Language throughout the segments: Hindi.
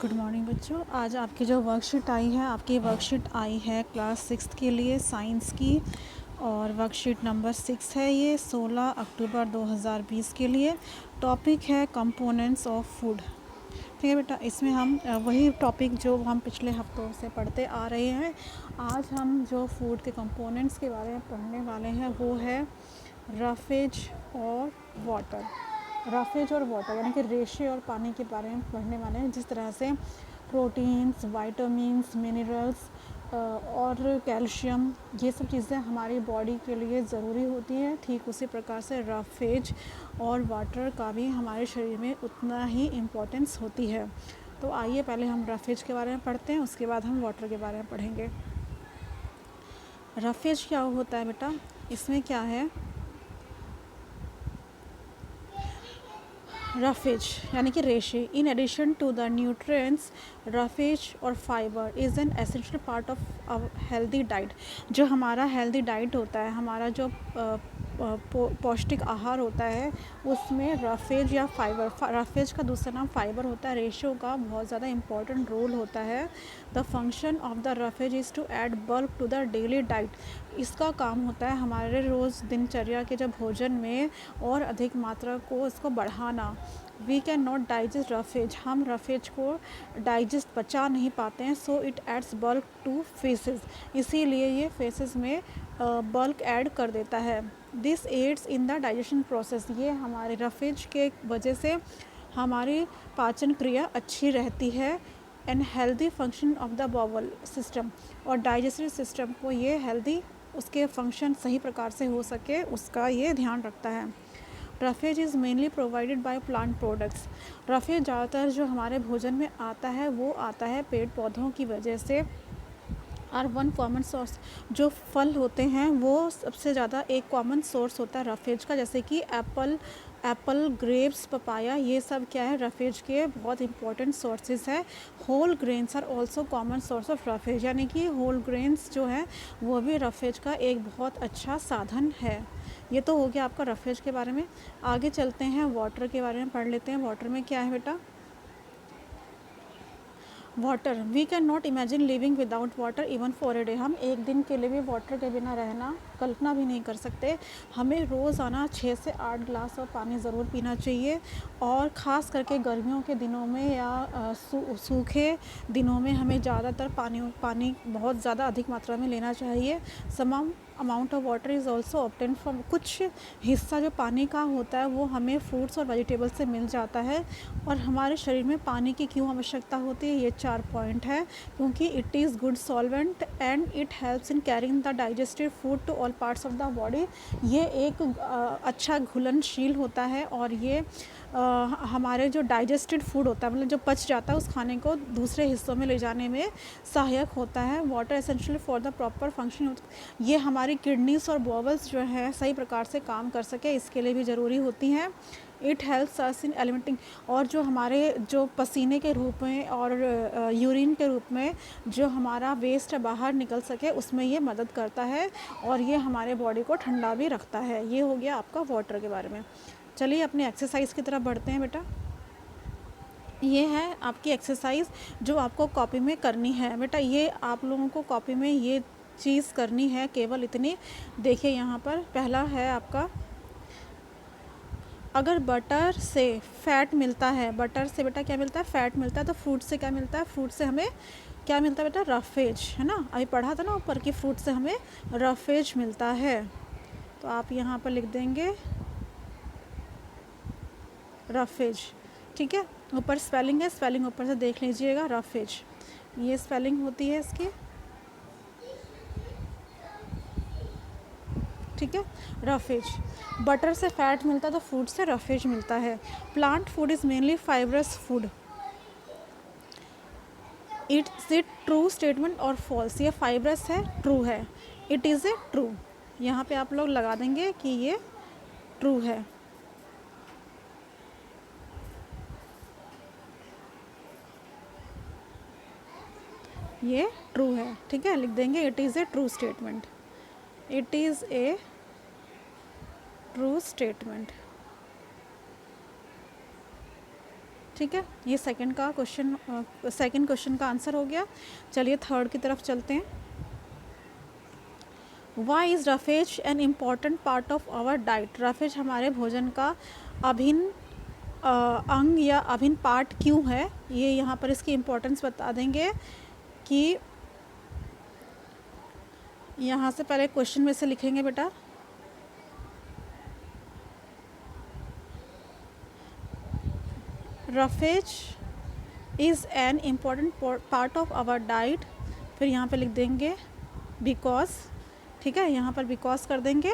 गुड मॉर्निंग बच्चों। आज आपकी जो वर्कशीट आई है, आपकी वर्कशीट आई है क्लास 6 के लिए साइंस की, और वर्कशीट नंबर 6 है ये 16 अक्टूबर 2020 के लिए। टॉपिक है कंपोनेंट्स ऑफ फूड। ठीक है बेटा, इसमें हम वही टॉपिक जो हम पिछले हफ्तों से पढ़ते आ रहे हैं। आज हम जो फूड के कंपोनेंट्स के बारे में पढ़ने वाले हैं वो है रफेज और वाटर। रफेज और वाटर यानी कि रेशे और पानी के बारे में पढ़ने वाले हैं। जिस तरह से प्रोटीन्स, वाइटामिन्स, मिनरल्स और कैल्शियम, ये सब चीज़ें हमारी बॉडी के लिए ज़रूरी होती हैं, ठीक उसी प्रकार से रफेज और वाटर का भी हमारे शरीर में उतना ही इम्पोर्टेंस होती है। तो आइए पहले हम रफेज के बारे में पढ़ते हैं, उसके बाद हम वाटर के बारे में पढ़ेंगे। रफेज क्या होता है बेटा? इसमें क्या है, रफेज यानी कि रेशे। In addition to the nutrients, roughage और fibre is an essential part of a healthy diet. जो हमारा हेल्दी डाइट होता है, हमारा जो पौष्टिक आहार होता है, उसमें रफेज या फाइबर, रफेज का दूसरा नाम फाइबर होता है, रेशो का बहुत ज़्यादा इम्पॉर्टेंट रोल होता है। The function of the roughage is to add bulk to the daily diet. इसका काम होता है हमारे रोज़ दिनचर्या के जब भोजन में और अधिक मात्रा को इसको बढ़ाना। We can not digest roughage, हम रफेज को डाइजेस्ट पचा नहीं पाते हैं। So it adds bulk to faeces, इसीलिए ये फेसेस में बल्क ऐड कर देता है। This aids in the digestion process, ये हमारे रफेज के वजह से हमारी पाचन क्रिया अच्छी रहती है। And healthy function of the bowel system, और डाइजेस्टिव सिस्टम को ये हेल्दी, उसके फंक्शन सही प्रकार से हो सके, उसका ये ध्यान रखता है। Roughage is mainly provided by plant products. Roughage ज़्यादातर जो हमारे भोजन में आता है वो आता है पेड़ पौधों की वजह से। और वन कॉमन सोर्स, जो फल होते हैं वो सबसे ज़्यादा एक कॉमन सोर्स होता है रफेज का, जैसे कि एप्पल, ग्रेप्स, पपाया, ये सब क्या है, रफेज के बहुत इंपॉर्टेंट सोर्सेज है। Whole grains are also common source of roughage, यानी कि होल ग्रेन्स जो है वो भी रफेज का एक बहुत अच्छा साधन है। ये तो हो गया आपका रफेज के बारे में। आगे चलते हैं, वाटर के बारे में पढ़ लेते हैं। वाटर में क्या है बेटा? Water, we can not imagine living without water even for a day. हम एक दिन के लिए भी वाटर के बिना रहना कल्पना भी नहीं कर सकते। हमें रोज़ाना 6 से 8 ग्लास और पानी ज़रूर पीना चाहिए, और ख़ास करके गर्मियों के दिनों में या सूखे दिनों में हमें ज़्यादातर पानी बहुत ज़्यादा अधिक मात्रा में लेना चाहिए। Some amount of water is also obtain from, कुछ हिस्सा जो पानी का होता है वो हमें फ्रूट्स और वेजिटेबल्स से मिल जाता है। और हमारे शरीर में पानी की क्यों आवश्यकता होती है, ये 4 पॉइंट है। क्योंकि it is good solvent and it helps in carrying the digestive food to all parts of the body. ये एक अच्छा घुलनशील होता है, और ये हमारे जो डाइजेस्टेड फूड होता है, मतलब जो पच जाता है, उस खाने को दूसरे हिस्सों में ले जाने में सहायक होता है। Water essential for the proper function, ये हमारी किडनीज और बॉवल्स जो है सही प्रकार से काम कर सके, इसके लिए भी ज़रूरी होती हैं। इट हेल्प्स अस इन एलिमेंटिंग, और जो हमारे जो पसीने के रूप में और यूरिन के रूप में जो हमारा वेस्ट बाहर निकल सके, उसमें ये मदद करता है, और ये हमारे बॉडी को ठंडा भी रखता है। ये हो गया आपका वाटर के बारे में। चलिए अपनी एक्सरसाइज की तरफ बढ़ते हैं बेटा। ये है आपकी एक्सरसाइज जो आपको कॉपी में करनी है बेटा। ये आप लोगों को कॉपी में ये चीज़ करनी है, केवल इतनी। देखिए यहाँ पर पहला है आपका, अगर बटर से फ़ैट मिलता है, बटर से बेटा क्या मिलता है? फ़ैट मिलता है। तो फ्रूट से क्या मिलता है? फ्रूट से हमें क्या मिलता है बेटा? रफेज, है ना। अभी पढ़ा था ना ऊपर कि फ्रूट से हमें रफेज मिलता है। तो आप यहाँ पर लिख देंगे रफेज, ठीक है। ऊपर स्पेलिंग है, स्पेलिंग ऊपर से देख लीजिएगा, रफेज, ये स्पेलिंग होती है इसकी, ठीक है, रफेज। बटर से फैट मिलता है, तो फूड से रफेज मिलता है। Plant food is mainly fibrous food. It's it true statement और फॉल्स? ये फाइबरस है, ट्रू है। इट इज़ ए ट्रू, यहाँ पे आप लोग लगा देंगे कि ये ट्रू है। ये ट्रू है, ठीक है, लिख देंगे it is a true statement. It is a true statement. ठीक है, ये सेकंड क्वेश्चन का आंसर हो गया। चलिए थर्ड की तरफ चलते हैं। Why is roughage an important part of our diet? Roughage हमारे भोजन का अभिन्न अंग या अभिन्न पार्ट क्यों है? ये यहाँ पर इसकी इम्पोर्टेंस बता देंगे कि यहाँ से पहले क्वेश्चन में से लिखेंगे बेटा, roughage is an important part of our diet. फिर यहाँ पे लिख देंगे बिकॉज, ठीक है, यहाँ पर बिकॉज कर देंगे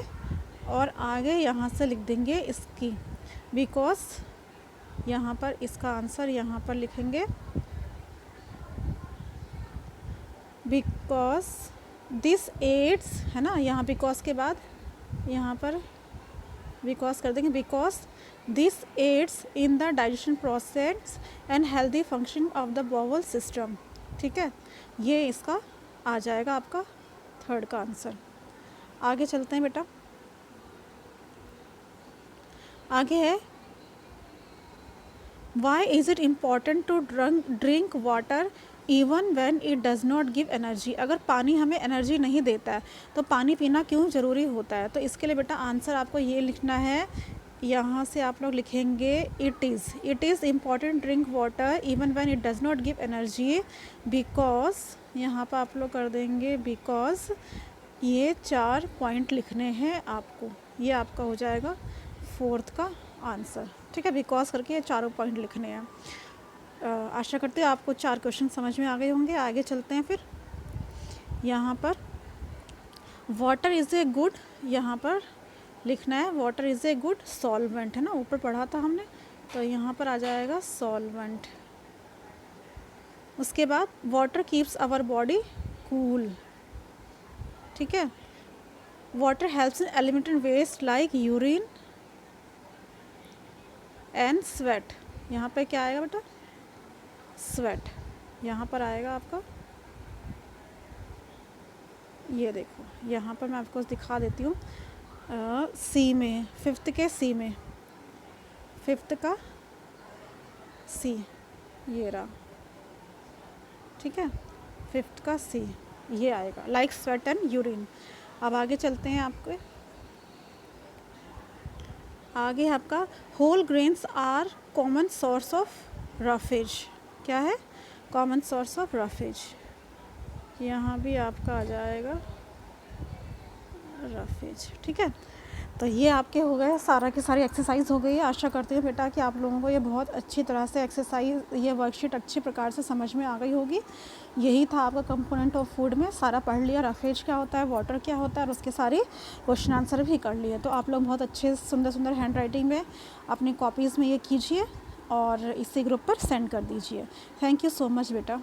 और आगे यहाँ से लिख देंगे इसकी बिकॉज। यहाँ पर इसका आंसर यहाँ पर लिखेंगे बिकॉज दिस एड्स, है ना, यहाँ बिकॉज के बाद यहाँ पर बिकॉज कर देंगे because this aids in the digestion process and healthy function of the bowel system. ठीक है, ये इसका आ जाएगा आपका थर्ड का आंसर। आगे चलते हैं बेटा, आगे है why is it important to drink water even when it does not give energy? अगर पानी हमें एनर्जी नहीं देता है तो पानी पीना क्यों ज़रूरी होता है? तो इसके लिए बेटा आंसर आपको ये लिखना है, यहाँ से आप लोग लिखेंगे it is important drink water even when it does not give energy because, यहाँ पर आप लोग कर देंगे बिकॉज। ये 4 पॉइंट लिखने हैं आपको, ये आपका हो जाएगा फोर्थ का आंसर। ठीक है, बिकॉज करके ये 4 पॉइंट लिखने हैं। आशा करते हैं आपको 4 क्वेश्चन समझ में आ गए होंगे। आगे चलते हैं फिर, यहाँ पर वाटर इज़ ए गुड, यहाँ पर लिखना है water is a good solvent, है ना, ऊपर पढ़ा था हमने, तो यहाँ पर आ जाएगा सॉल्वेंट। उसके बाद water keeps our body cool. ठीक है, water helps in eliminating waste like urine and sweat. यहाँ पे क्या आएगा बेटा? स्वेट। यहाँ पर आएगा आपका, ये देखो यहाँ पर मैं आपको दिखा देती हूँ, सी में, फिफ्थ के सी में, फिफ्थ का सी, ये रहा। ठीक है, फिफ्थ का सी ये आएगा, लाइक स्वेट एंड यूरिन। अब आगे चलते हैं, आपके आगे आपका whole grains are common source of roughage. क्या है? Common source of roughage. यहाँ भी आपका आ जाएगा रफेज। ठीक है, तो ये आपके हो गए, सारा की सारी एक्सरसाइज हो गई है। आशा करती हूँ बेटा कि आप लोगों को ये बहुत अच्छी तरह से एक्सरसाइज, ये वर्कशीट अच्छी प्रकार से समझ में आ गई होगी। यही था आपका कंपोनेंट ऑफ फूड में, सारा पढ़ लिया, रफेज क्या होता है, वाटर क्या होता है, और उसके सारे क्वेश्चन आंसर भी कर लिए। तो आप लोग बहुत अच्छे सुंदर सुंदर हैंड राइटिंग में अपनी कॉपीज़ में ये कीजिए और इसी ग्रुप पर सेंड कर दीजिए। थैंक यू सो मच बेटा।